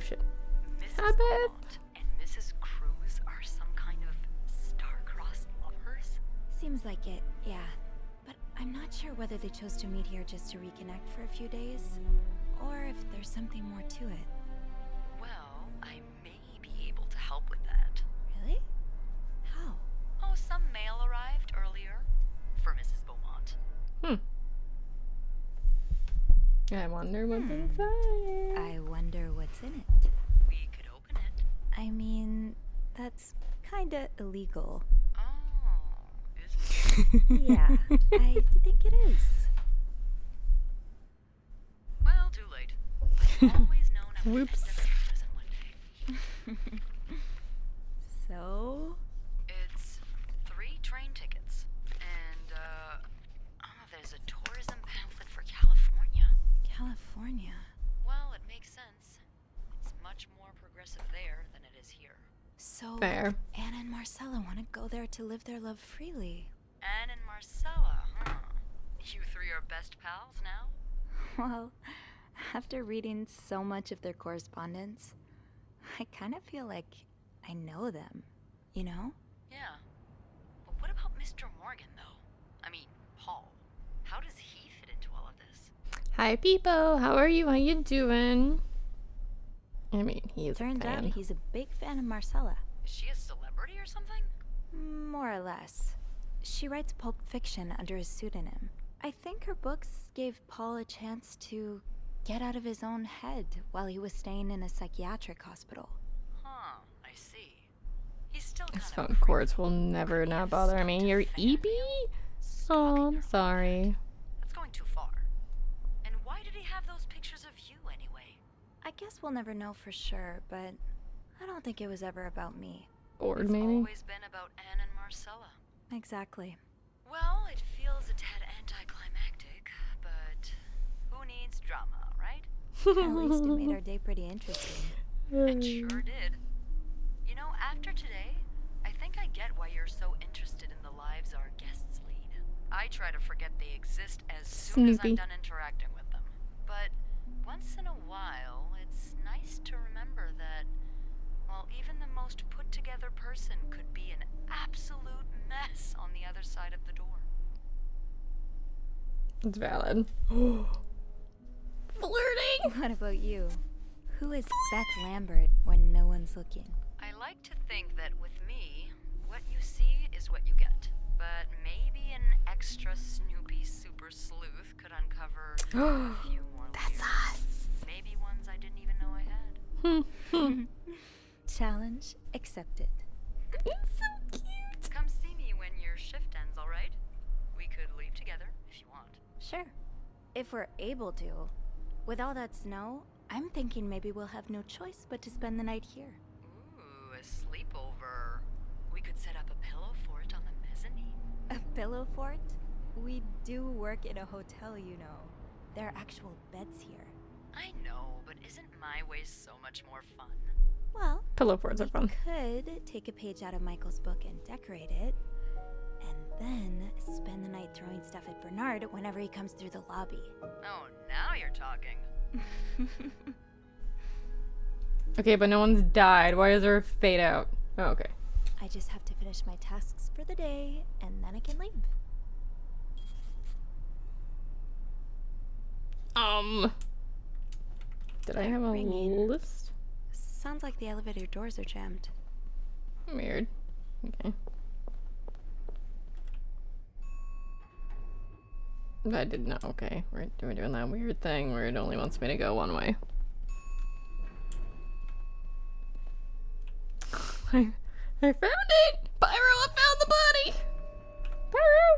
shit. Mrs. Habit. Beaumont and Mrs. Cruz are some kind of star-crossed lovers? Seems like it, yeah. But I'm not sure whether they chose to meet here just to reconnect for a few days, or if there's something more to it. Well, I may be able to help with that. Really? How? Oh, some mail arrived earlier for Mrs. Beaumont. I wonder what's inside. I wonder what's in it. We could open it. I mean, that's kinda illegal. Oh, is it? Yeah, I think it is. Well, too late. I've always known I would Whoops. end up in prison one day. So? It's 3 train tickets. And, there's a tourism pamphlet for California. California. Well, it makes sense. It's much more progressive there than it is here. So, Fair. Anna and Marcella want to go there to live their love freely. Anne and Marcella, huh? You 3 are best pals now? Well, after reading so much of their correspondence, I kind of feel like I know them, you know? Yeah. But what about Mr. Morgan, though? I mean, Paul. How does he fit into all of this? Hi, people. How are you? How you doing? I mean, he's Turns a out fan. he's a big fan of Marcella. Is she a celebrity or something? More or less. She writes pulp fiction under a pseudonym. I think her books gave Paul a chance to get out of his own head while he was staying in a psychiatric hospital. Huh, I see. He's still kind His of phone cords will never not bother me. You're EP? Oh, I'm sorry. That's going too far. And why did he have those pictures of you anyway? I guess we'll never know for sure, but I don't think it was ever about me. Bored, It's maybe? always been about Anne and Marcella. Exactly. Well, it feels a tad anticlimactic, but who needs drama, right? At least it made our day pretty interesting. It sure did. You know, after today, I think I get why you're so interested in the lives our guests lead. I try to forget they exist as soon as I'm Snoopy. done interacting with them. But once in a while, it's nice to remember that, well, even the most put-together person could be an absolute mess on the other side of the door. It's valid. Flirting! What about you? Who is Beth Lambert when no one's looking? I like to think that with me, what you see is what you get. But maybe an extra Snoopy super sleuth could uncover a few more layers. us. Maybe ones I didn't even know I had. Challenge accepted. It's so cute. Come see me when your shift ends, all right? We could leave together if you want. Sure. If we're able to. With all that snow, I'm thinking maybe we'll have no choice but to spend the night here. Ooh, a sleepover. We could set up a pillow fort on the mezzanine. A pillow fort? We do work in a hotel, you know. There are actual beds here. I know, but isn't my way so much more fun? Well, Pillow forts are we fun. could take a page out of Michael's book and decorate it, and then spend the night throwing stuff at Bernard whenever he comes through the lobby. Oh, now you're talking. Okay, but no one's died. Why is there a fade out? Oh, okay. I just have to finish my tasks for the day, and then I can leave. Did I have a Ringing. list? Sounds like the elevator doors are jammed. Weird. Okay. I did not. Okay, we're doing that weird thing where it only wants me to go one way. I found it! Pyro, I found the body! Pyro!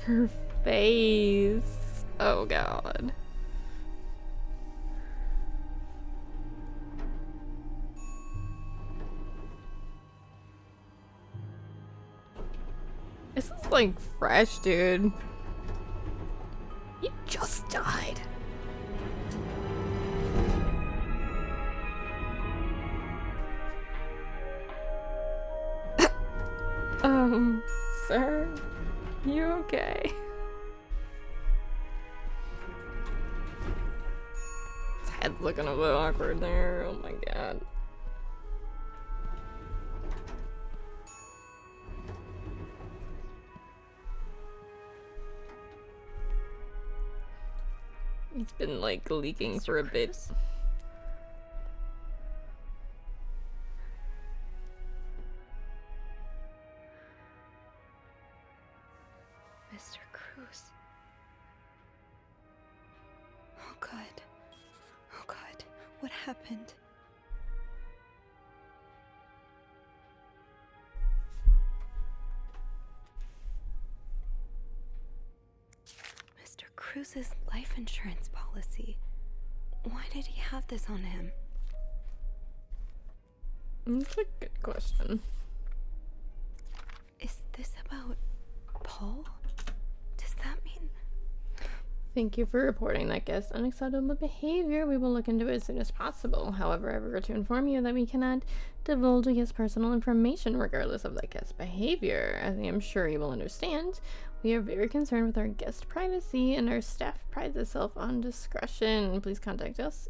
Her face. Oh god. This is like fresh, dude. You just died. Sir, you okay? Head's looking a bit awkward there. Oh my god. He's been like leaking for a bit. Mr. Cruz. Oh God. Oh God. What happened? Mr. Cruz's life insurance policy. Why did he have this on him? That's a good question. Is this about Paul? Does that mean... Thank you for reporting that guest's unacceptable behavior. We will look into it as soon as possible. However, I regret to inform you that we cannot divulge a guest's personal information regardless of that guest's behavior. As I am sure you will understand, we are very concerned with our guest privacy and our staff prides itself on discretion. Please contact us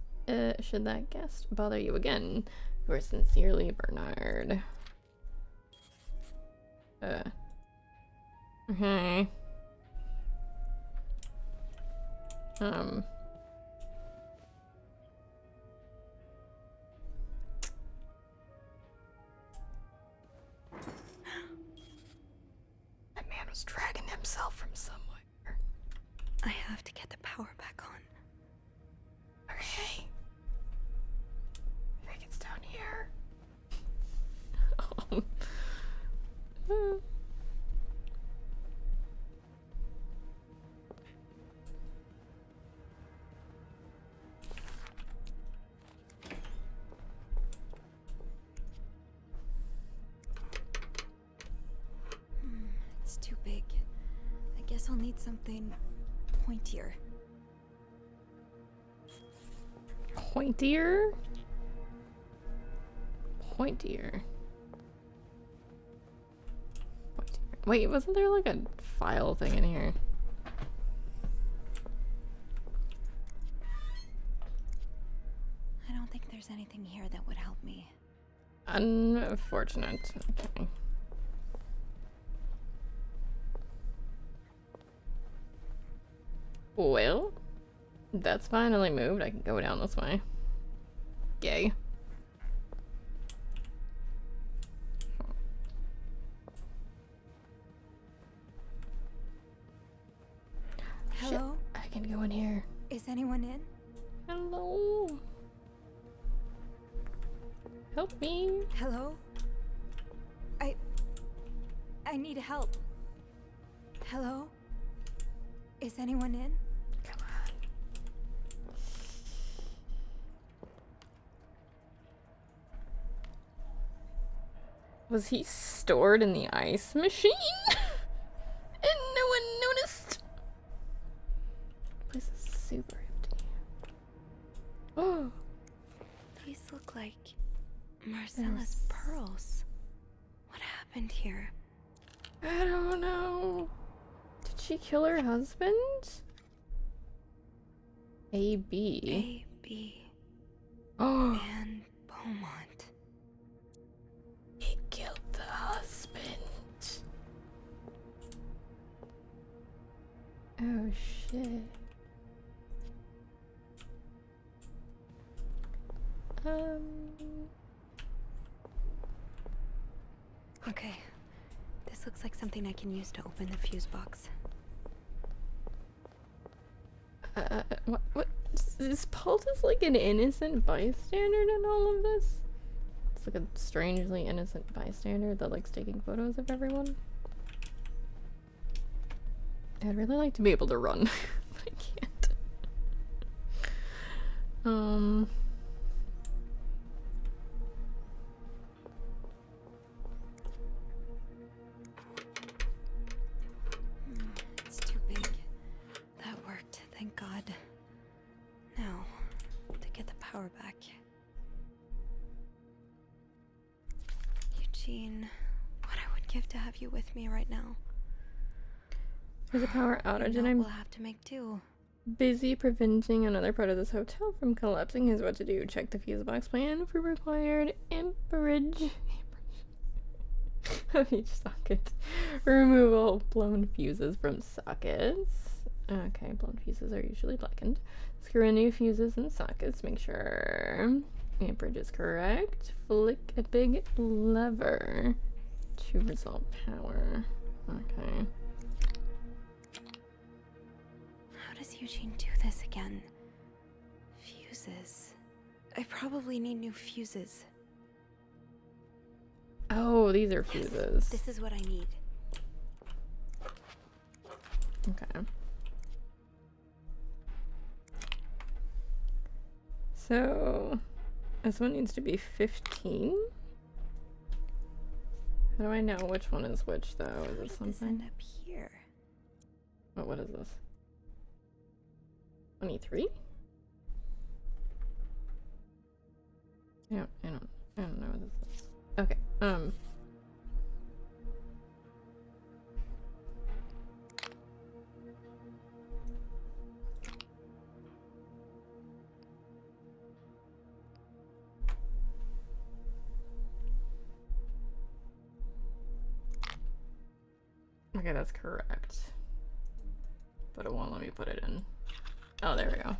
should that guest bother you again. Yours sincerely, Bernard. Okay. That man was dragging himself from somewhere. I have to get the power back on. Okay. I think it's down here. It's too big. I guess I'll need something pointier. Pointier? Pointier. Wait, wasn't there like a file thing in here? I don't think there's anything here that would help me. Unfortunate. Okay. Well, that's finally moved. I can go down this way. Yay. Hello? Shit, I can go in here. Is anyone in? Hello? Help me. Hello? I need help. Hello? Is anyone in? Come on. Was he stored in the ice machine? And no one noticed? This place is super empty. Oh. These look like Marcella's pearls. What happened here? I don't know. Did she kill her husband? A.B. A.B. Oh. and Beaumont. He killed the husband. Oh shit. Okay. This looks like something I can use to open the fuse box. What? Is Paul just like an innocent bystander in all of this? It's like a strangely innocent bystander that likes taking photos of everyone. I'd really like to be able to run, but I can't. It's too big. That worked, thank God. Now, to get the power back. Eugene, what I would give to have you with me right now. There's a power outage You and know I'm we'll have to make do. Busy preventing another part of this hotel from collapsing. Here's what to do. Check the fuse box plan for required amperage of each socket. Remove all blown fuses from sockets. Okay, blown fuses are usually blackened. Screw in new fuses and sockets. Make sure amperage is correct. Flick a big lever to resolve power. Okay. How does Eugene do this again? Fuses. I probably need new fuses. Oh, these are Yes, fuses. this is what I need. Okay. So, this one needs to be 15. How do I know which one is which, though? How Is did it this something? end up here? Oh, what is this? 23? I don't know what this is. Okay, okay, that's correct. But it won't let me put it in. Oh, there we go.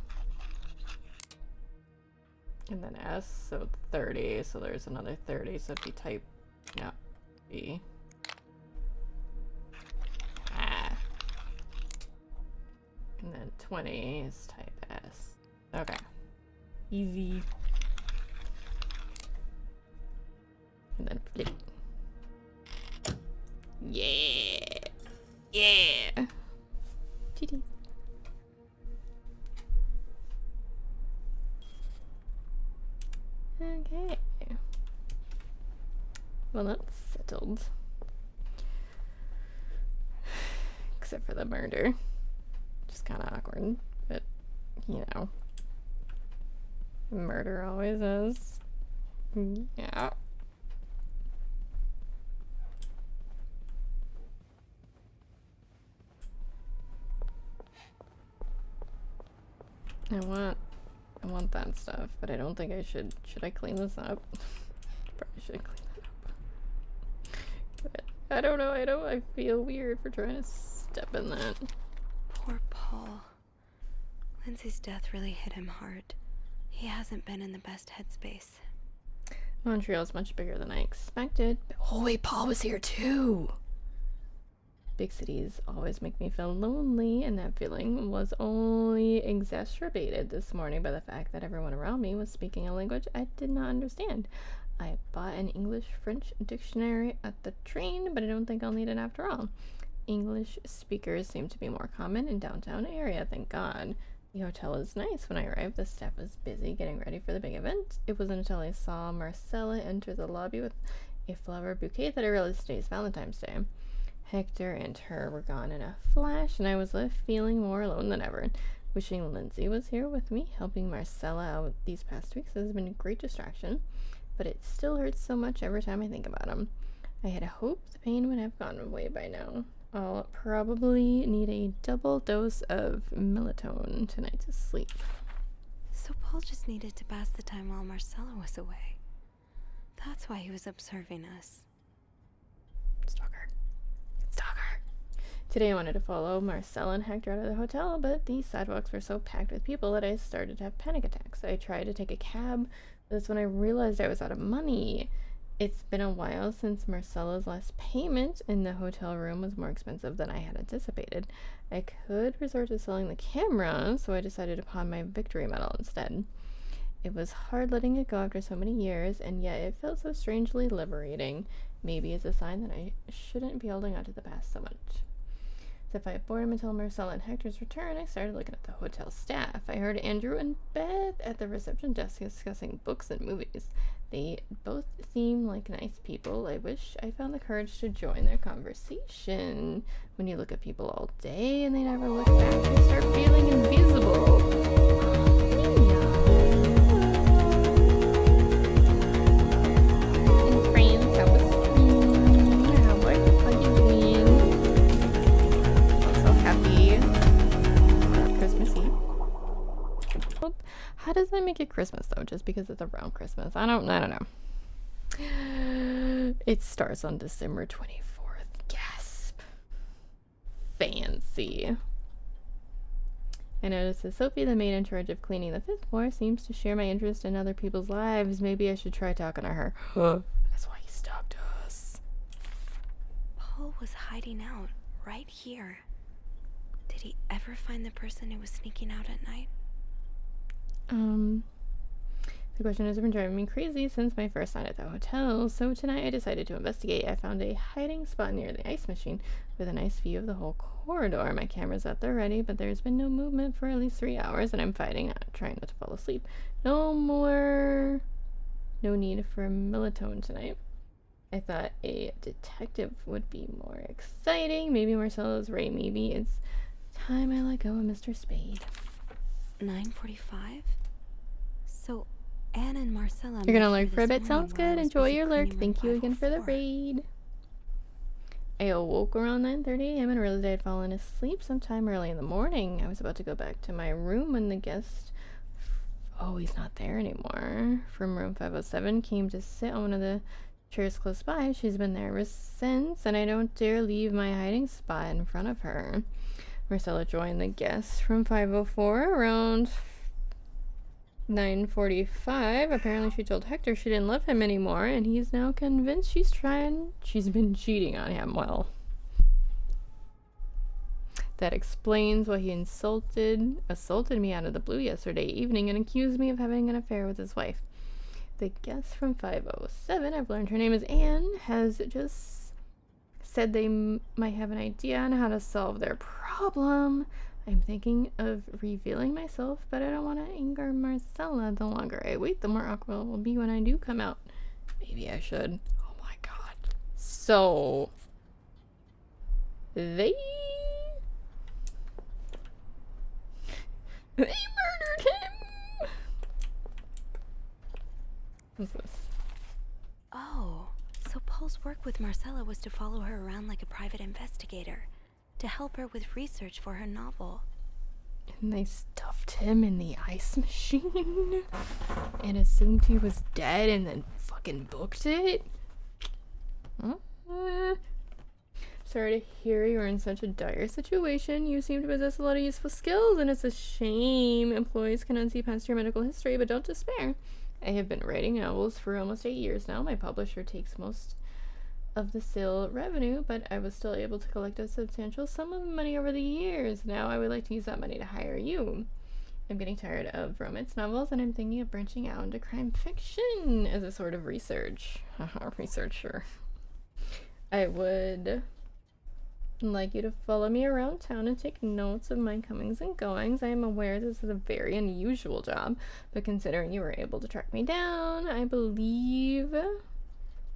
And then S, so 30, so there's another 30, so it'd be type, yeah, B. Ah. And then 20 is type S. Okay. Easy. And then flip. Yeah! Yeah! GG. Okay. Well, that's settled. Except for the murder. Just kind of awkward, but, you know. Murder always is. Yeah. I want that stuff, but I don't think I should. Should I clean this up? Probably should clean it up. But I don't know. I feel weird for trying to step in that. Poor Paul. Lindsay's death really hit him hard. He hasn't been in the best headspace. Montreal's much bigger than I expected. Oh wait, Paul was here too. Big cities always make me feel lonely, and that feeling was only exacerbated this morning by the fact that everyone around me was speaking a language I did not understand. I bought an English-French dictionary at the train, but I don't think I'll need it after all. English speakers seem to be more common in downtown area, thank God. The hotel is nice. When I arrived, the staff was busy getting ready for the big event. It wasn't until I saw Marcella enter the lobby with a flower bouquet that I realized today's Valentine's Day. Hector and her were gone in a flash, and I was left feeling more alone than ever. Wishing Lindsay was here with me. Helping Marcella out these past weeks has been a great distraction, but it still hurts so much every time I think about him. I had hoped the pain would have gone away by now. I'll probably need a double dose of melatonin tonight to sleep. So Paul just needed to pass the time while Marcella was away. That's why he was observing us. Stalker. Today I wanted to follow Marcella and Hector out of the hotel, but the sidewalks were so packed with people that I started to have panic attacks. I tried to take a cab, but that's when I realized I was out of money. It's been a while since Marcella's last payment, and the hotel room was more expensive than I had anticipated. I could resort to selling the camera, so I decided to pawn my victory medal instead. It was hard letting it go after so many years, and yet it felt so strangely liberating. Maybe it's a sign that I shouldn't be holding on to the past so much. To fight boredom until Marcella and Hector's return, I started looking at the hotel staff. I heard Andrew and Beth at the reception desk discussing books and movies. They both seem like nice people. I wish I found the courage to join their conversation. When you look at people all day and they never look back, you start feeling invisible. Christmas Eve. How does that make it Christmas though? Just because it's around Christmas? I don't know. It starts on December 24th. Gasp. Fancy. I noticed that Sophie, the maid in charge of cleaning the 5th floor, seems to share my interest in other people's lives. Maybe I should try talking to her. That's why he stalked us. Paul was hiding out right here. Did he ever find the person who was sneaking out at night? The question has been driving me crazy since my first night at the hotel, so tonight I decided to investigate. I found a hiding spot near the ice machine with a nice view of the whole corridor. My camera's at the ready, but there's been no movement for at least 3 hours, and I'm trying not to fall asleep. No need for melatonin tonight. I thought a detective would be more exciting. Maybe Marcella's right. Maybe it's time I let go of Mr. Spade. 9:45? So Anne and Marcella. You're gonna lurk for a bit. Sounds good. Enjoy your lurk. Thank you again for the raid. I awoke around 9:30 a.m. and realized I had fallen asleep sometime early in the morning. I was about to go back to my room when the guest, oh, he's not there anymore, from room 507 came to sit on one of the chairs close by. She's been there ever since, and I don't dare leave my hiding spot in front of her. Marcella joined the guests from 504 around 9:45. Apparently she told Hector she didn't love him anymore, and he's now convinced she's been cheating on him. Well, that explains why he assaulted me out of the blue yesterday evening and accused me of having an affair with his wife. The guest from 507, I've learned her name is Anne, has just said they might have an idea on how to solve their problem. I'm thinking of revealing myself, but I don't want to anger Marcella. The longer I wait, the more awkward it will be when I do come out. Maybe I should. Oh my god. So, they murdered him! What's this? Oh, so Paul's work with Marcella was to follow her around like a private investigator, to help her with research for her novel. And they stuffed him in the ice machine and assumed he was dead and then fucking booked it? Sorry to hear you're in such a dire situation. You seem to possess a lot of useful skills, and it's a shame employees can unsee past your medical history, but don't despair. I have been writing novels for almost 8 years now. My publisher takes most of the sale revenue, but I was still able to collect a substantial sum of money over the years. Now I would like to use that money to hire you. I'm getting tired of romance novels, and I'm thinking of branching out into crime fiction as a sort of researcher. I would like you to follow me around town and take notes of my comings and goings. I am aware this is a very unusual job, but considering you were able to track me down, I believe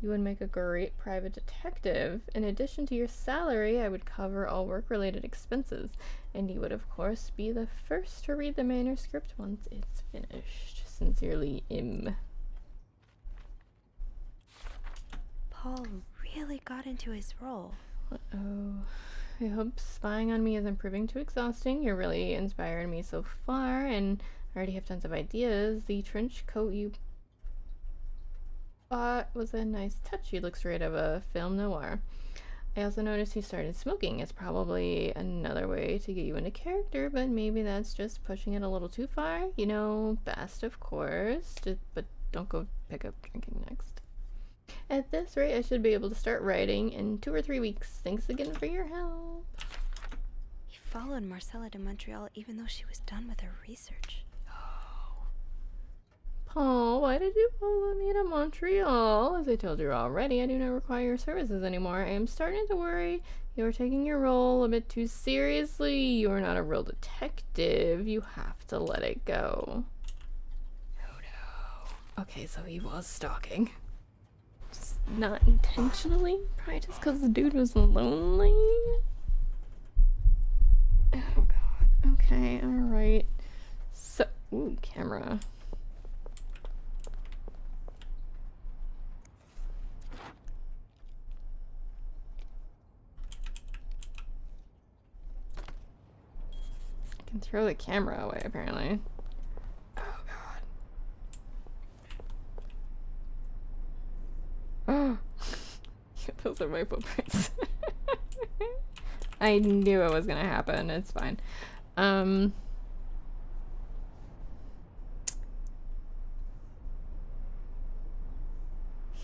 you would make a great private detective. In addition to your salary, I would cover all work-related expenses, and you would, of course, be the first to read the manuscript once it's finished. Sincerely, Im. Paul really got into his role. Uh-oh. I hope spying on me isn't proving too exhausting. You're really inspired me so far, and I already have tons of ideas. The trench coat you was a nice touch. You look straight out of a film noir. I also noticed you started smoking. It's probably another way to get you into character, but maybe that's just pushing it a little too far. You know, best of course, but don't go pick up drinking next. At this rate, I should be able to start writing in 2 or 3 weeks. Thanks again for your help. He followed Marcella to Montreal even though she was done with her research. Paul, why did you follow me to Montreal? As I told you already, I do not require your services anymore. I am starting to worry you are taking your role a bit too seriously. You are not a real detective. You have to let it go. Oh no. Okay, so he was stalking. Just not intentionally? Probably just because the dude was lonely? Oh god. Okay, alright. So, ooh, camera. Throw the camera away, apparently. Oh god. those are my footprints. I knew it was gonna happen. It's fine.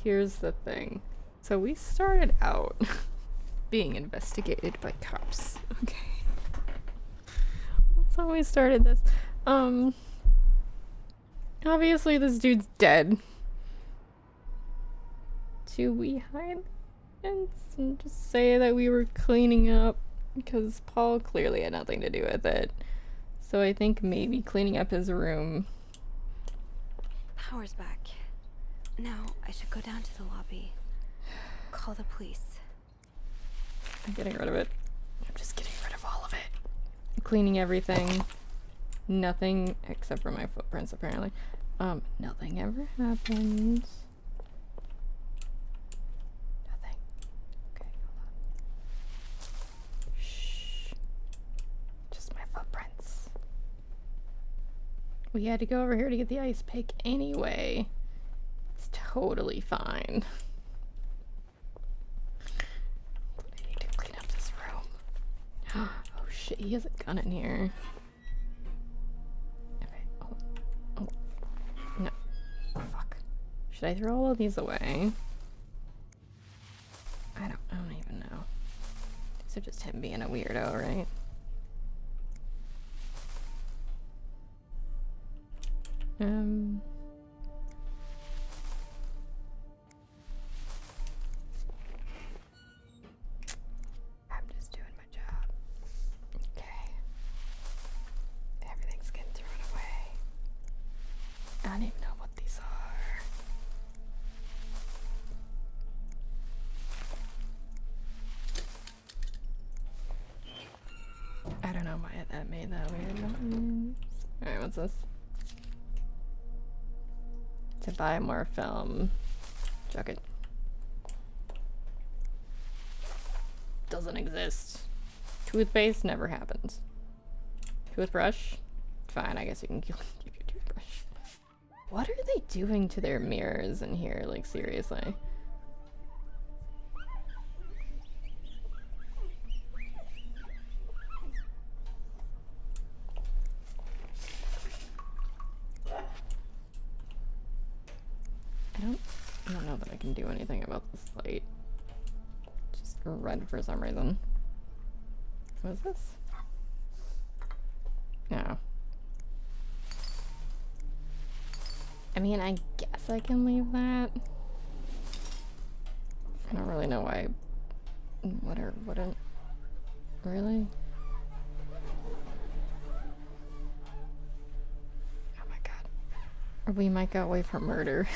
Here's the thing. So we started out being investigated by cops. Okay. That's how we started this. Obviously this dude's dead. Do we hide and just say that we were cleaning up? Because Paul clearly had nothing to do with it. So I think maybe cleaning up his room. Power's back. Now I should go down to the lobby. Call the police. I'm getting rid of it. I'm just getting rid of all of it. Cleaning everything. Nothing except for my footprints, apparently. Nothing ever happens. Nothing. Okay, hold on. Shh. Just my footprints. We had to go over here to get the ice pick anyway. It's totally fine. But I need to clean up this room. Oh shit, he has a gun in here. Okay, oh, no. Fuck. Should I throw all of these away? I don't even know. These are just him being a weirdo, right? I'm just doing my job. Okay. Everything's getting thrown away. I don't even know what these are. I don't know why that made that weird noise. Alright, what's this? To buy more film. Chuck it. Doesn't exist. Toothpaste never happens. Toothbrush? Fine, I guess you can keep your toothbrush. What are they doing to their mirrors in here? Like, seriously. I don't know that I can do anything about this light. Just red for some reason. What is this? No. I mean, I guess I can leave that. I don't really know why. Wouldn't. Really? Oh my god. Or we might go away from murder.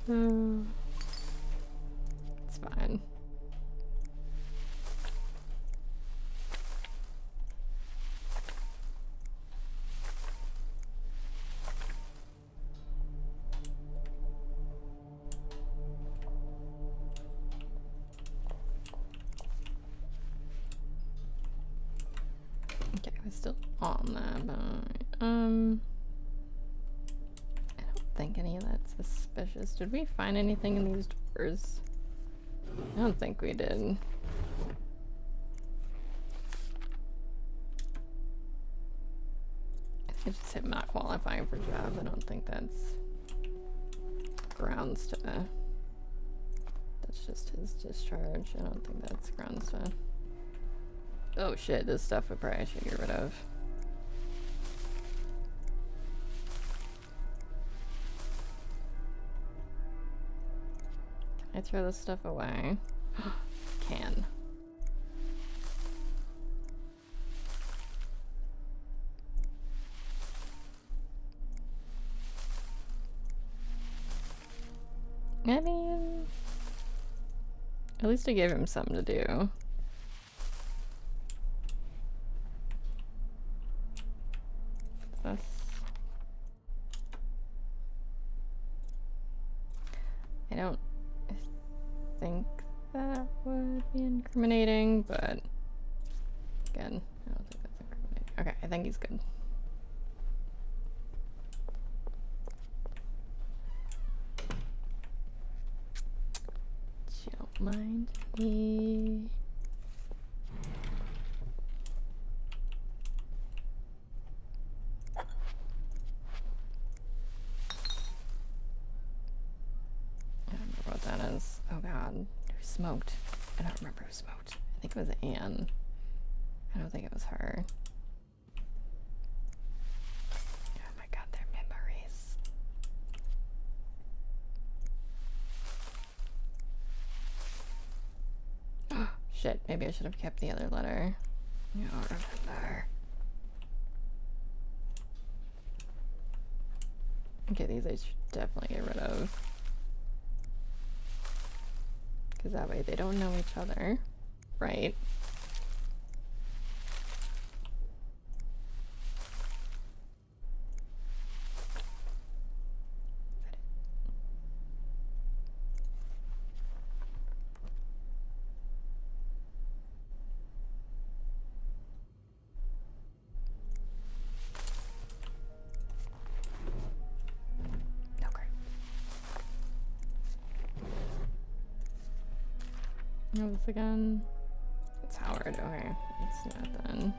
It's fine. Okay, I was still on that, but I don't think any of that's suspicious. Did we find anything in these doors? I don't think we did. I just hit not qualifying for job. I don't think that's grounds to. That's just his discharge. I don't think that's grounds to. Oh shit, this stuff we probably should get rid of. Can I throw this stuff away? Can. I mean, at least I gave him something to do. This. I don't think that would be incriminating, but again, I don't think that's incriminating. Okay, I think he's good. you don't mind me. I don't remember what that is. Oh god. Who smoked? I don't remember who smoked. I think it was Anne. I don't think it was her. Oh my god, their memories. Oh, shit. Maybe I should have kept the other letter. You don't remember. Okay, these I should definitely get rid of. Because that way they don't know each other. Right? What was again? It's Howard. Okay, it's not then.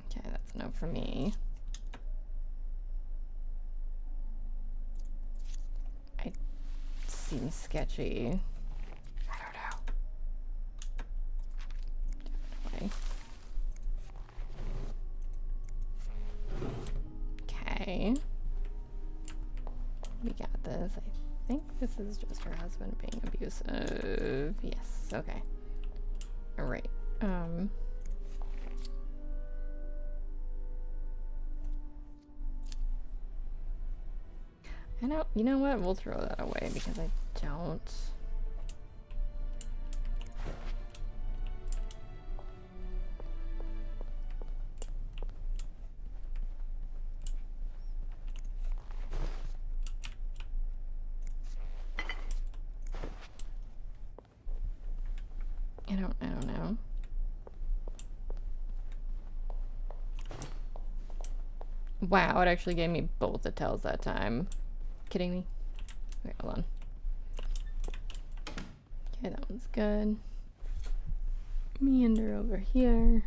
Okay, that's no for me. It seems sketchy. I don't know. Definitely. Okay. We got this. I think this is just her husband being abusive. Yes, okay. Alright. I know, you know what? We'll throw that away because I don't. I don't know. Wow, it actually gave me both the tells that time. Kidding me? Wait, hold on. Okay, that one's good. Meander over here.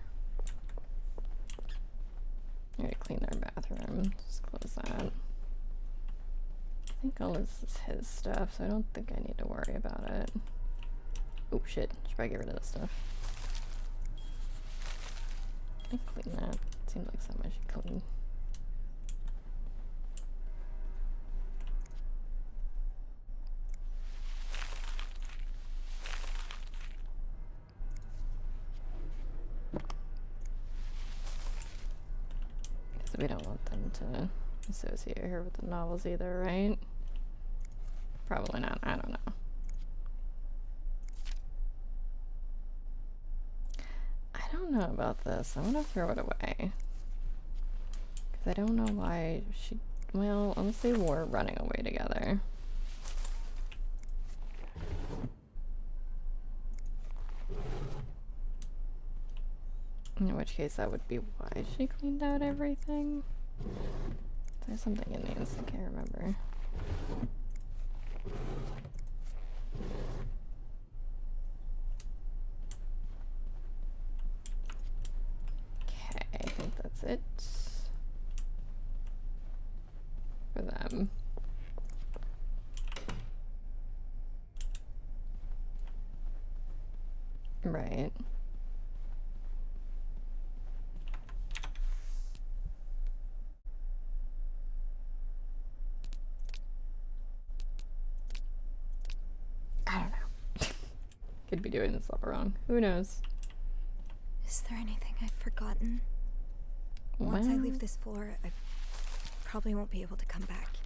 Alright, clean their bathroom. Just close that. I think all this is his stuff, so I don't think I need to worry about it. Oh shit, should probably get rid of this stuff. Can I clean that? Seems like something I should clean. Because we don't want them to associate her with the novels either, right? Probably not, I don't know. I don't know about this. I'm gonna throw it away. Because I don't know why she... Well, unless they were running away together. In which case that would be why she cleaned out everything. There's something in these, I can't remember. Okay, I think that's it for them. Right. I don't know. Could be doing this all wrong. Who knows? Is there anything I've forgotten? Once I leave this floor, I probably won't be able to come back.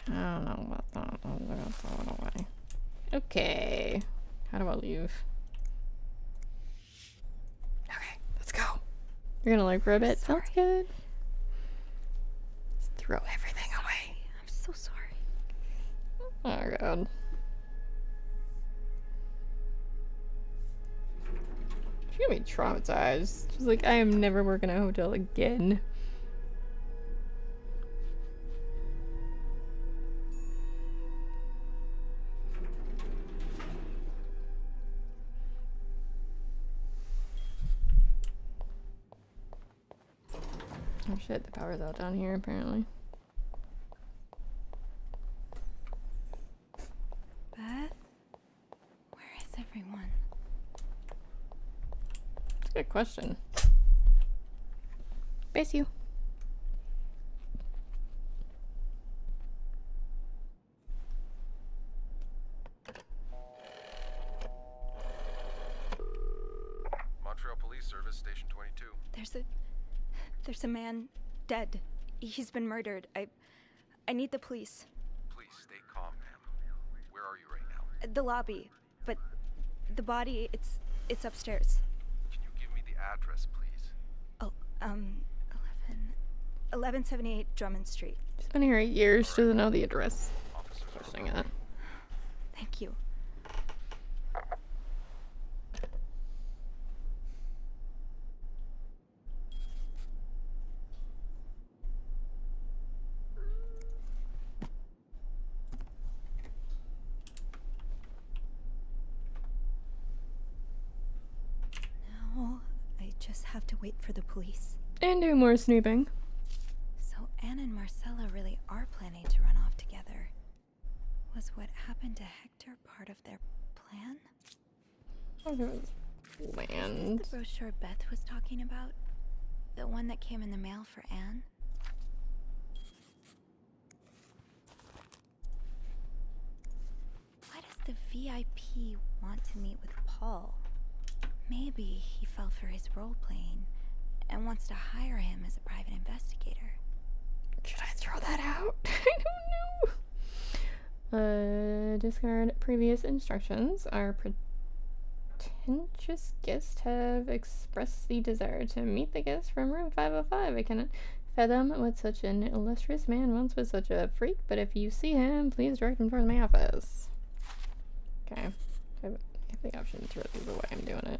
I don't know about that. I'm gonna throw it away. Okay. How do I leave? Okay, let's go. You're gonna lurk for a bit? Sounds good. Let's throw everything away. I'm so sorry. Oh god. She's gonna be traumatized. She's like, I am never working at a hotel again. Oh shit, the power's out down here apparently. Beth? Where is everyone? That's a good question. Base you. Montreal Police Service, Station 22. There's a man dead. He's been murdered. I need the police. Please stay calm, ma'am. Where are you right now? The lobby. But the body, it's upstairs. Can you give me the address, please? Oh, 1178 Drummond Street. She's been here 8 years. She doesn't know the address. Officers are Questioning it. Thank you. Now, I just have to wait for the police. And do more snooping. So Anne and Marcella really are planning to run off together. Was what happened to Hector part of their plan? Oh, it was Is bland. this the brochure Beth was talking about? The one that came in the mail for Anne? Why does the VIP want to meet with Paul? Maybe he fell for his role playing and wants to hire him as a private investigator. Should I throw that out? I don't know. Discard previous instructions. Our pretentious guests have expressed the desire to meet the guest from room 505. I cannot fathom what such an illustrious man wants with such a freak, but if you see him, please direct him towards my office. Okay. I have the option to throw these away. I'm doing it.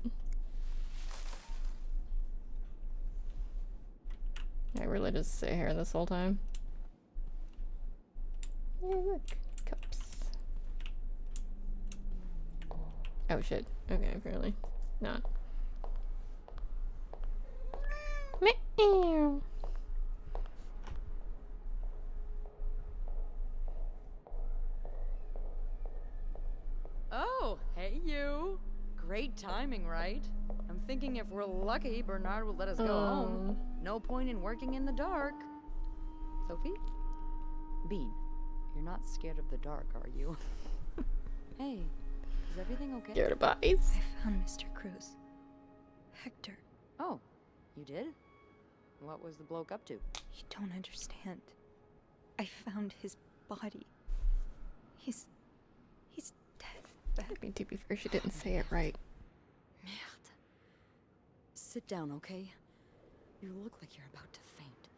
I really just sit here this whole time. Yeah, look. Cups. Oh shit. Okay, apparently not. Meow. Oh, hey you. Great timing, right? I'm thinking if we're lucky, Bernard will let us go home. No point in working in the dark. Sophie? Bean, you're not scared of the dark, are you? Hey, is everything okay? Scared of bodies. I found Mr. Cruz. Hector, Oh, you did? What was the bloke up to? you don't understand. I found his body. He's dead. Beth. I mean, to be fair, she didn't say it right. Merde. Sit down, okay? You look like you're about to faint.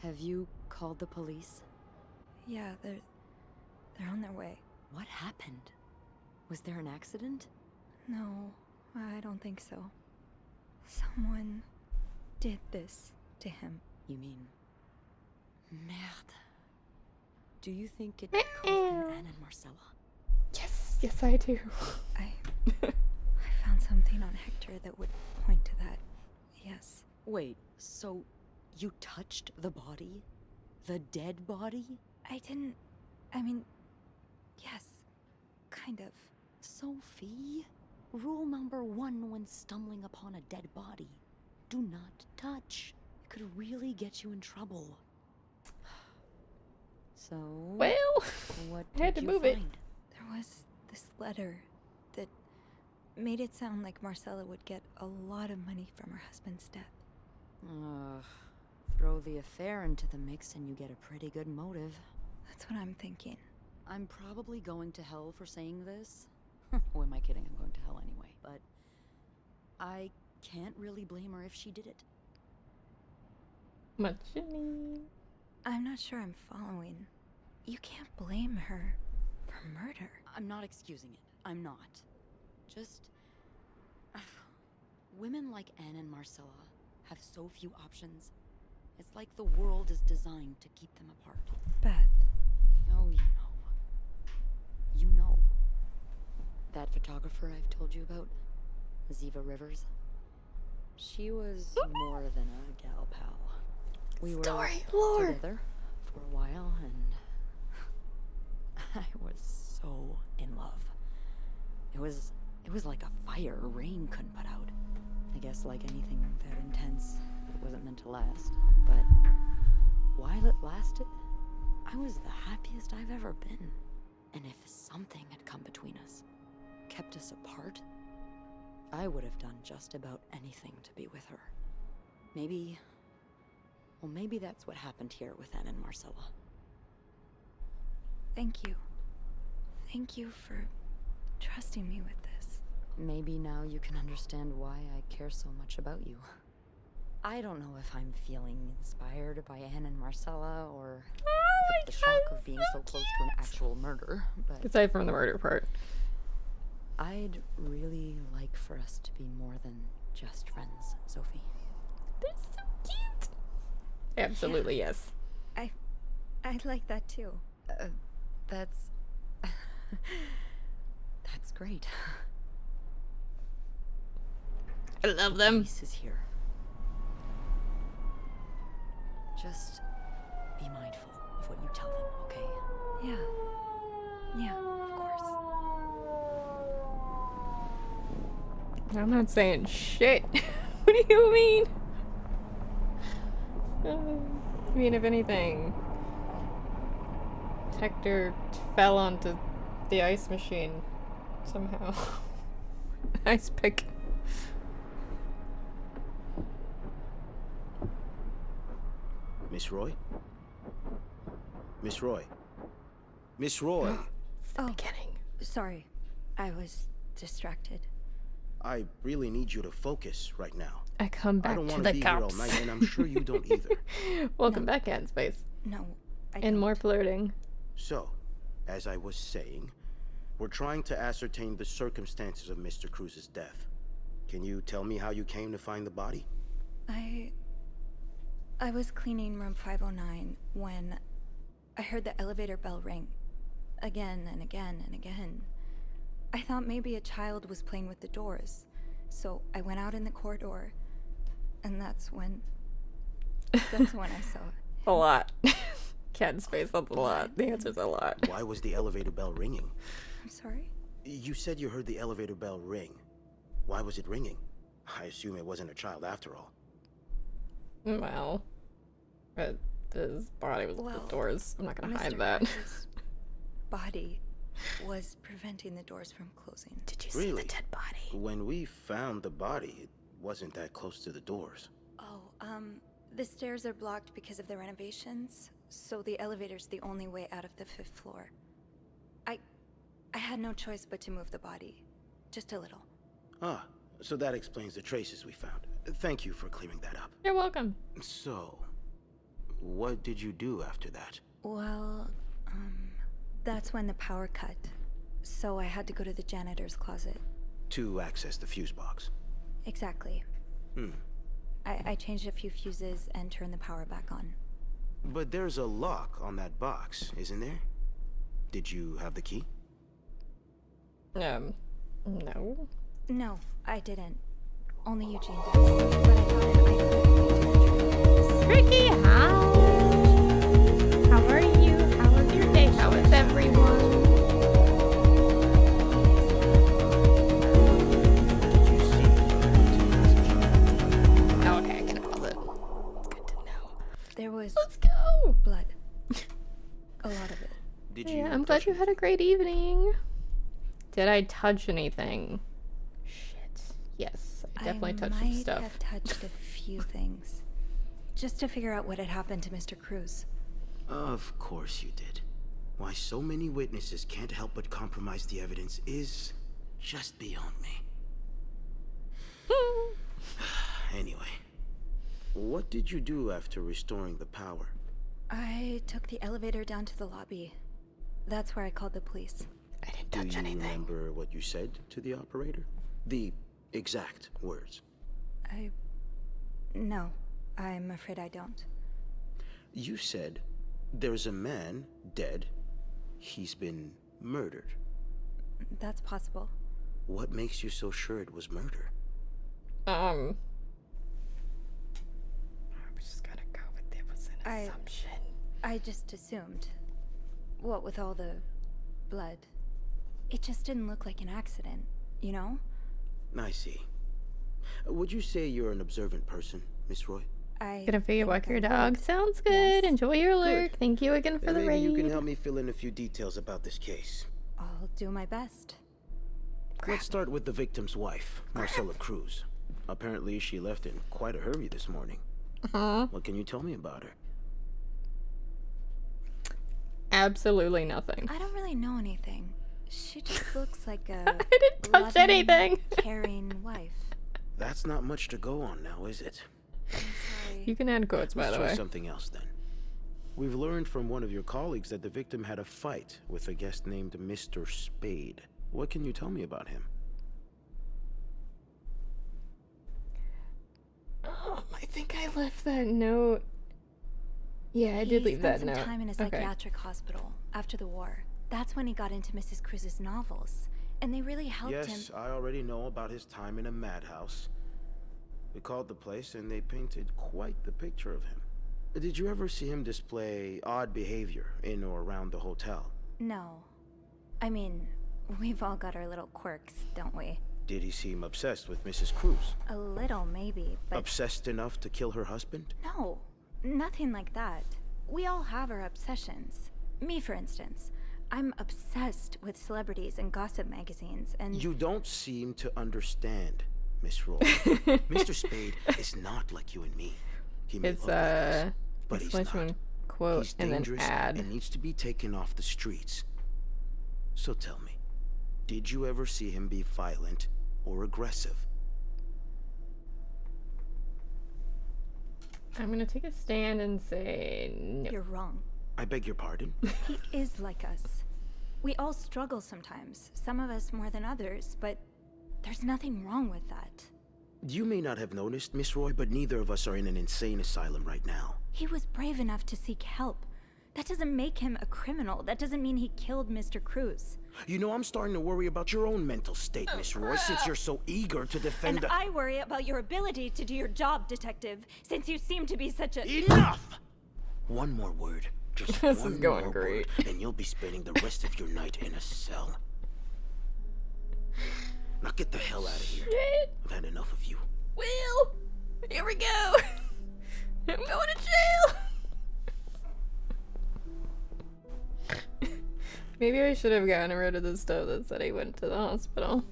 Have you called the police? Yeah, they're on their way. What happened? Was there an accident? No, I don't think so. Someone did this to him. You mean... Merde. Do you think it could have been Anne and Marcella? Yes, yes, I do. I found something on Hector that would point to that. Yes. Wait, so you touched the body? The dead body? I mean, yes, kind of. Sophie, rule number 1 when stumbling upon a dead body. Do not touch. It could really get you in trouble. So, Well, what I had did to you move find? it. There was this letter that made it sound like Marcella would get a lot of money from her husband's death. Ugh. Throw the affair into the mix and you get a pretty good motive. That's what I'm thinking. I'm probably going to hell for saying this. Or am I kidding? I'm going to hell anyway. But I can't really blame her if she did it. What you mean? I'm not sure I'm following. You can't blame her for murder. I'm not excusing it. I'm not. Just... women like Anne and Marcella have so few options. It's like the world is designed to keep them apart. Beth. Oh, you know. You know. That photographer I've told you about, Ziva Rivers. She was more than a gal pal. We were together for a while, and I was so in love. It was like a fire rain couldn't put out. I guess like anything that intense, it wasn't meant to last. But while it lasted, I was the happiest I've ever been. And if something had come between us, kept us apart, I would have done just about anything to be with her. Maybe that's what happened here with Anne and Marcella. Thank you. Thank you for trusting me with this. Maybe now you can understand why I care so much about you. I don't know if I'm feeling inspired by Anne and Marcella, or if it's the shock of being so close to an actual murder, but... Aside from the murder part. I'd really like for us to be more than just friends, Sophie. They're so cute. Absolutely, yes. I'd like that too. That's... that's great. I love them. Police is here. Just be mindful of what you tell them, okay? Yeah, of course. I'm not saying shit. What do you mean? I mean, if anything, Hector fell onto the ice machine somehow. Ice pick. Miss Roy? Miss Roy? Miss Roy? Oh, Beginning. sorry. I was distracted. I really need you to focus right now. I come I back don't to want the to be here all cops. night, and I'm sure you don't either. Welcome back, Anne Space. No, I And don't. more flirting. So, as I was saying, we're trying to ascertain the circumstances of Mr. Cruz's death. Can you tell me how you came to find the body? I was cleaning room 509 when I heard the elevator bell ring. Again and again and again. I thought maybe a child was playing with the doors, so I went out in the corridor, and that's when I saw it. A lot. Cat in Space, that's a lot. The answer's a lot. Why was the elevator bell ringing? I'm sorry? You said you heard the elevator bell ring. Why was it ringing? I assume it wasn't a child after all. Well, his body was at the doors. I'm not gonna Mr. hide that. Cruz's body was preventing the doors from closing. Did you see Really? the dead body? When we found the body, it wasn't that close to the doors. Oh, the stairs are blocked because of the renovations, so the elevator's the only way out of the 5th floor. I had no choice but to move the body. Just a little. Ah, so that explains the traces we found. Thank you for clearing that up. You're welcome. So, what did you do after that? Well, that's when the power cut. So I had to go to the janitor's closet. To access the fuse box. Exactly. I changed a few fuses and turned the power back on. But there's a lock on that box, isn't there? Did you have the key? No. No, I didn't. Only Eugene did. But I thought it might be Ricky, hi! How are you? How was your day? How was everyone? Did you see? Oh, okay, I can pause it. It's good to know. There was Let's go! blood. A lot of it. Did you? Yeah, I'm glad you had a great evening. Did I touch anything? Shit. Yes, I definitely touched some stuff. I might have touched a few things. Just to figure out what had happened to Mr. Cruz. Of course you did. Why so many witnesses can't help but compromise the evidence is just beyond me. Anyway, what did you do after restoring the power? I took the elevator down to the lobby. That's where I called the police. I didn't Do touch you anything. remember what you said to the operator? The exact words. No, I'm afraid I don't. You said, there's a man dead. He's been murdered. That's possible. What makes you so sure it was murder? I'm just gonna go with it was an assumption. I just assumed. What with all the blood? It just didn't look like an accident, you know? I see. Would you say you're an observant person, Miss Roy? Gonna figure walk your I dog. would. Sounds good. Yes. Enjoy your lurk. Good. Thank you again for Then the maybe you can raid. help me fill in a few details about this case. I'll do my best. Let's start with the victim's wife, Marcella Cruz. Apparently, she left in quite a hurry this morning. What can you tell me about her? Absolutely nothing. I don't really know anything. She just looks like a I didn't touch loving, anything. caring wife. That's not much to go on now, is it? I'm sorry. You can add quotes, by Let's the try way. something else then. We've learned from one of your colleagues that the victim had a fight with a guest named Mr. Spade. What can you tell me about him? I think I left that note. Yeah, I did leave that spent note. some time in a Okay. psychiatric hospital after the war. That's when he got into Mrs. Cruz's novels, and they really helped him. Yes, I already know about his time in a madhouse. We called the place and they painted quite the picture of him. Did you ever see him display odd behavior in or around the hotel? No. I mean, we've all got our little quirks, don't we? Did he seem obsessed with Mrs. Cruz? A little, maybe, but Obsessed enough to kill her husband? no. Nothing like that. We all have our obsessions. Me, for instance. I'm obsessed with celebrities and gossip magazines, and You don't seem to understand, Miss Roy. Mr. Spade is not like you and me. He may It's look like us, but he's exclamation not. quote He's and then dangerous add. and needs to be taken off the streets. So tell me, did you ever see him be violent or aggressive? I'm gonna take a stand and say no. you're wrong. I beg your pardon? He is like us. We all struggle sometimes, some of us more than others, but there's nothing wrong with that. You may not have noticed, Miss Roy, but neither of us are in an insane asylum right now. He was brave enough to seek help. That doesn't make him a criminal. That doesn't mean he killed Mr. Cruz. You know, I'm starting to worry about your own mental state, Miss Roy, since you're so eager to defend And I worry about your ability to do your job, detective, since you seem to be such a... Enough! One more word. Just This one is going more great. word, and you'll be spending the rest of your night in a cell. Now get the hell out of here. Shit. I've had enough of you. Will, here we go. I'm going to jail. Maybe I should have gotten rid of the stuff that said he went to the hospital.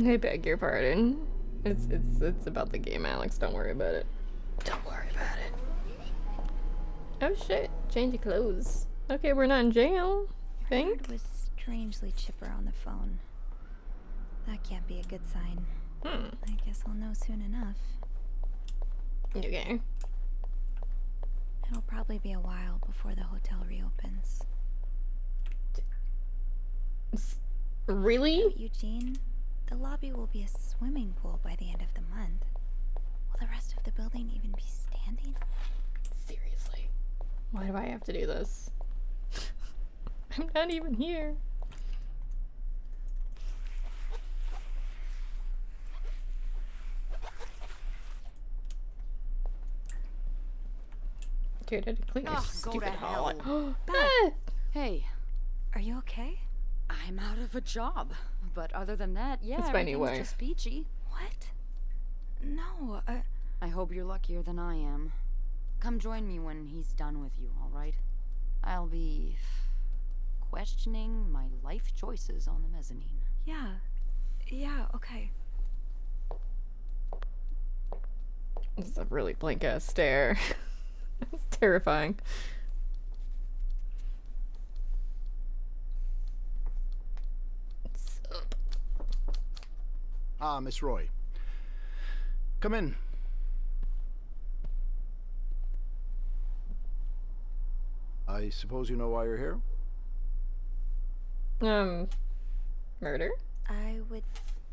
I beg your pardon. It's about the game, Alex. Don't worry about it. Don't worry about it. Oh shit! Change of clothes. Okay, we're not in jail. I think. Bernard was strangely chipper on the phone. That can't be a good sign. I guess I'll know soon enough. Okay. It'll probably be a while before the hotel reopens. Really? Oh, Eugene, the lobby will be a swimming pool by the end of the month. Will the rest of the building even be standing? Seriously. Why do I have to do this? I'm not even here. Dude, I clean your Ugh, go stupid to hall. hell. Beth! Hey, Are you okay? I'm out of a job. But other than that, yeah, It's my new everything's wife. just peachy. What? No, I hope you're luckier than I am. Come join me when he's done with you, all right? I'll be questioning my life choices on the mezzanine. yeah, okay. It's a really blank ass stare. It's terrifying. Ah, Miss Roy. Come in. I suppose you know why you're here? Murder? I would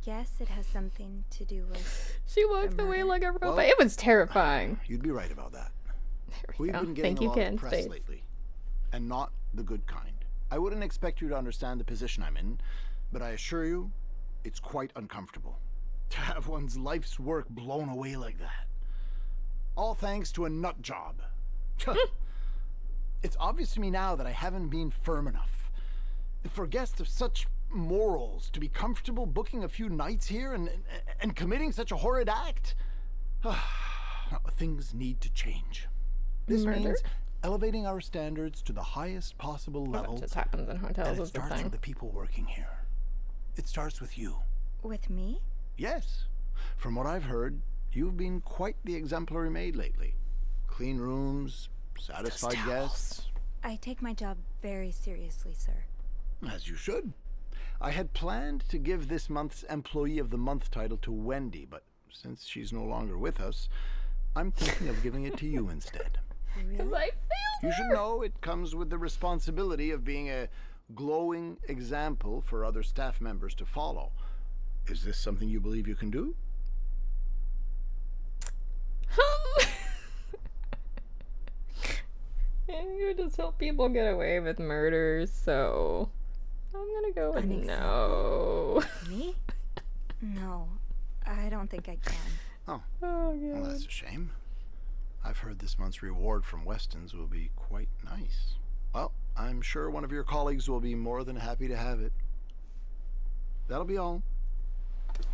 guess it has something to do with... She walked away murder? like a robot. Well, it was terrifying. You'd be right about that. There we We've go. been getting Thank a you, lot Ken. of press Space. lately, and not the good kind. I wouldn't expect you to understand the position I'm in, but I assure you, it's quite uncomfortable to have one's life's work blown away like that. All thanks to a nut job. It's obvious to me now that I haven't been firm enough. For guests of such morals to be comfortable booking a few nights here and committing such a horrid act. Things need to change. This Murder? means elevating our standards to the highest possible level. That just happens in hotels. And it Is the starts thing. with the people working here. It starts with you. With me? Yes. From what I've heard, you've been quite the exemplary maid lately. Clean rooms, satisfied guests. I take my job very seriously, sir. As you should. I had planned to give this month's Employee of the Month title to Wendy, but since she's no longer with us, I'm thinking of giving it to you instead. Really? I failed You should her. know it comes with the responsibility of being a glowing example for other staff members to follow. Is this something you believe you can do? You just help people get away with murders, so I'm gonna go with no. Me? No, I don't think I can. Oh, Oh well, god. that's a shame. I've heard this month's reward from Weston's will be quite nice. Well, I'm sure one of your colleagues will be more than happy to have it. That'll be all.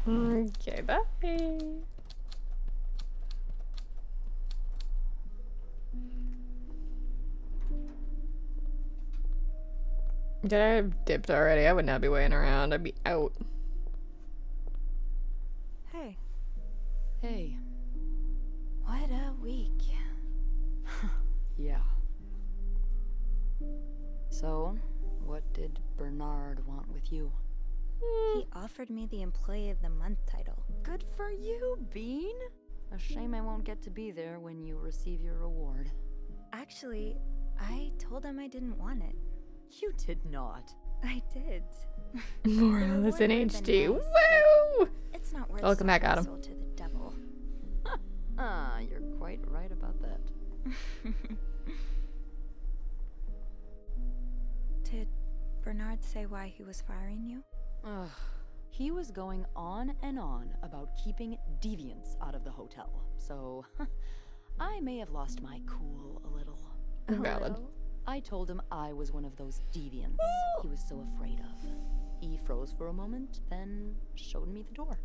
Okay, bye. Did I have dipped already? I would not be waiting around. I'd be out. Hey, Hey. what a week. Yeah. So, what did Bernard want with you? He offered me the Employee of the Month title. Good for you, Bean. A shame I won't get to be there when you receive your reward. Actually, I told him I didn't want it. You did not. I did. More The Alice in reward would've been HD. nice, Woo! It's not worth Welcome back, selling Adam. my soul to the devil. You're quite right about that. Did Bernard say why he was firing you? Ugh. He was going on and on about keeping deviants out of the hotel, so I may have lost my cool a little. Valid. Hello? I told him I was one of those deviants he was so afraid of. He froze for a moment, then showed me the door.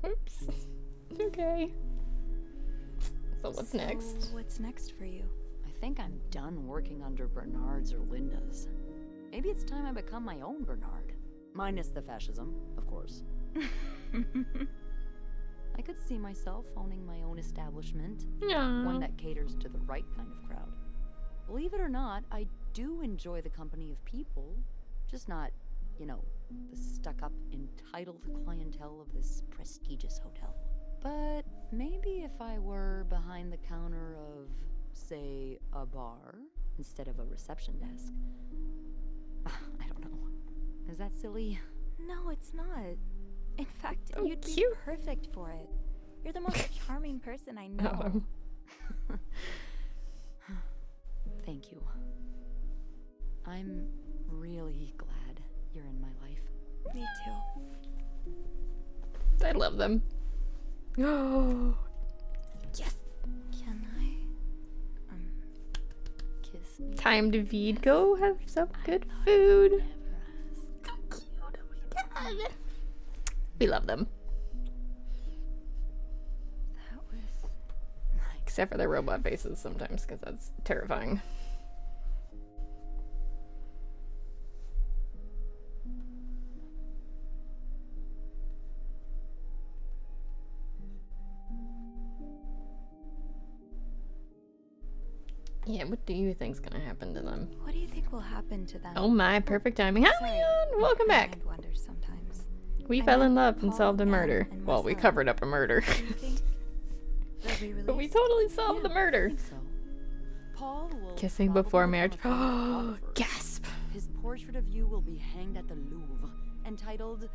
Oops. Okay. So what's next? So what's next for you? I think I'm done working under Bernard's or Linda's. Maybe it's time I become my own Bernard. Minus the fascism, of course. I could see myself owning my own establishment, one Yeah. that caters to the right kind of crowd. Believe it or not, I do enjoy the company of people, just not, you know, the stuck-up, entitled clientele of this prestigious hotel. But maybe if I were behind the counter of, say, a bar, instead of a reception desk. I don't know. Is that silly? No, it's not. In fact, Oh, you'd be cute. perfect for it. You're the most charming person I know. Thank you. I'm really glad you're in my life. Me too. I love them. Oh. Yes. Can I? Kiss me. Time to feed. Go have some good food. So cute. Oh my god. We love them. That was. Except for their robot faces sometimes, because that's terrifying. Yeah, what do you think's gonna happen to them? What do you think will happen to them? Oh my, perfect timing. Hi, Sorry, Leon! Welcome my back. mind wanders sometimes. We I fell in met love and Paul solved a again murder. and Well, we Marcella. covered up a murder. Do you think they'll be But we released? totally solved the I murder. think so. Paul will Kissing probably before become marriage. a famous photographer. Gasp! His portrait of you will be hanged at the Louvre, entitled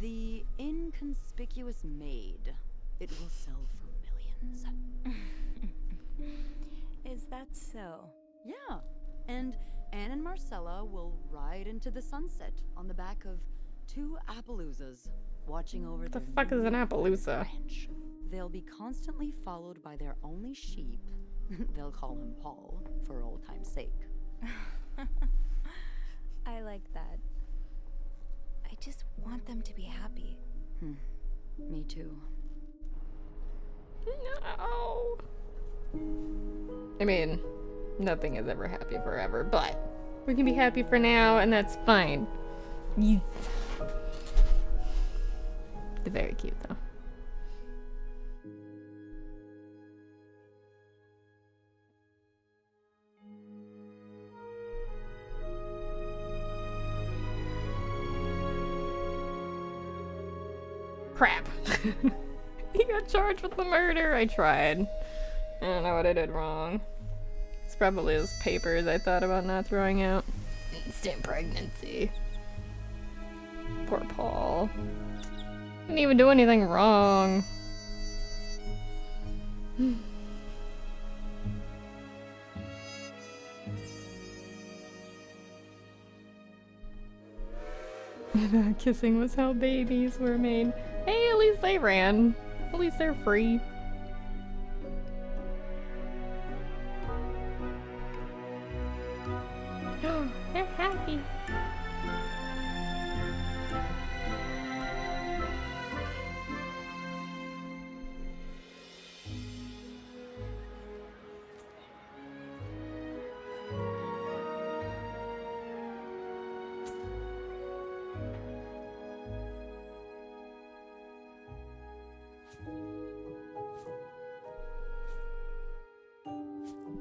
"The Inconspicuous Maid." It will sell for millions. Is that so? Yeah, and Anne and Marcella will ride into the sunset on the back of two Appaloosas, watching over What the their fuck is an newly planted Appaloosa? ranch. They'll be constantly followed by their only sheep. They'll call him Paul, for old time's sake. I like that. I just want them to be happy. Me too. No. I mean, nothing is ever happy forever, but we can be happy for now, and that's fine. Yes. They're very cute, though. Crap. He got charged with the murder. I tried. I don't know what I did wrong. It's probably those papers I thought about not throwing out. Instant pregnancy. Poor Paul. Didn't even do anything wrong. Kissing was how babies were made. Hey, at least they ran. At least they're free. They're happy.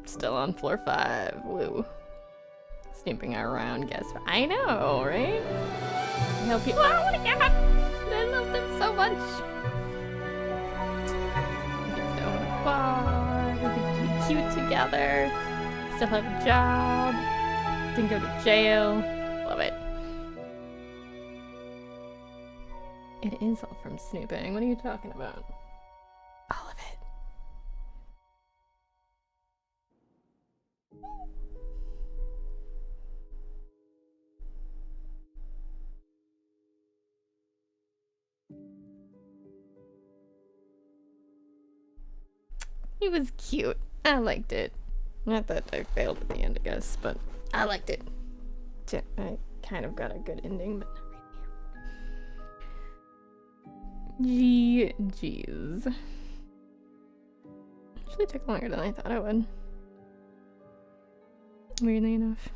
Still on floor 5. Woo. Snooping around, guess what? I know, right? Help you. Oh my god! I love them so much! We can still have a bar. We can be cute together. Still have a job. Didn't go to jail. Love it. It is all from snooping. What are you talking about? All of it. He was cute. I liked it. Not that I failed at the end, I guess, but I liked it. I kind of got a good ending, but not really. GG's. Actually took longer than I thought it would. Weirdly enough.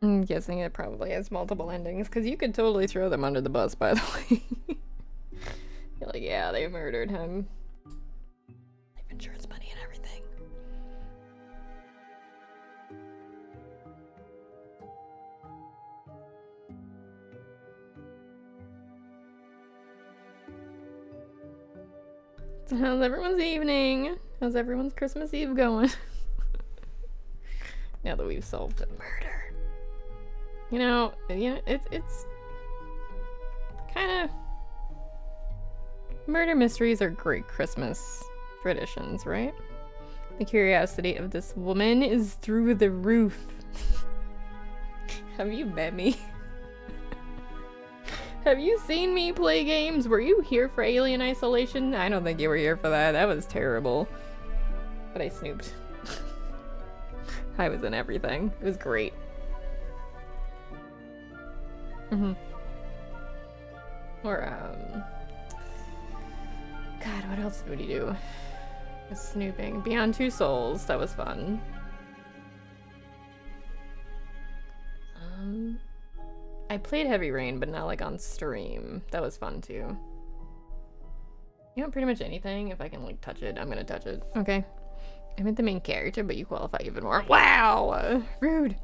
I'm guessing it probably has multiple endings, because you could totally throw them under the bus, by the way. You're like, yeah, they murdered him. Life insurance money and everything. So how's everyone's evening? How's everyone's Christmas Eve going? Now that we've solved the murder. You know, it's kind of... Murder mysteries are great Christmas traditions, right? The curiosity of this woman is through the roof. Have you met me? Have you seen me play games? Were you here for Alien Isolation? I don't think you were here for that. That was terrible. But I snooped. I was in everything. It was great. Or, God, what else would he do? Was snooping. Beyond Two Souls. That was fun. I played Heavy Rain, but not like on stream. That was fun too. You know, pretty much anything. If I can like touch it, I'm gonna touch it. Okay. I meant the main character, but you qualify even more. Wow! Rude!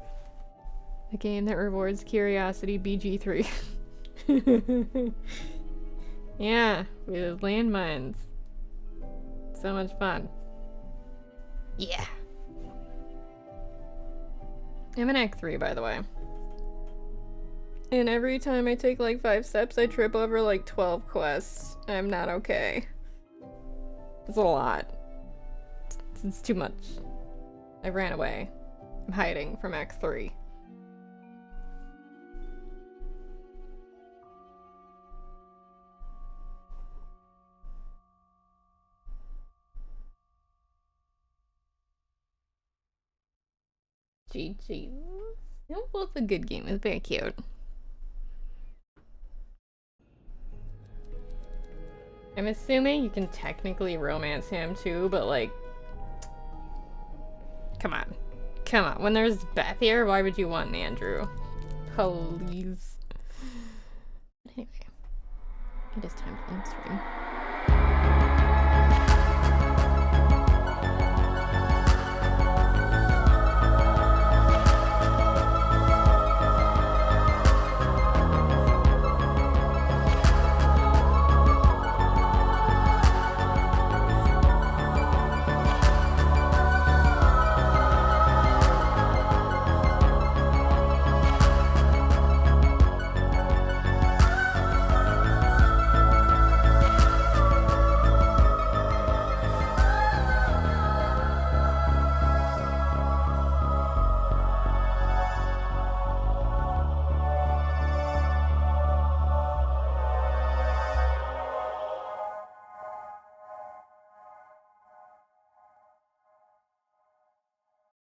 The game that rewards curiosity, BG3. Yeah, with landmines. So much fun. Yeah. I'm in Act 3, by the way. And every time I take like 5 steps, I trip over like 12 quests. I'm not okay. It's a lot. It's too much. I ran away. I'm hiding from Act 3. GG. It was a good game. It was very cute. I'm assuming you can technically romance him too, but like, come on. Come on. When there's Beth here, why would you want Andrew? Please. But anyway, it is time to end stream.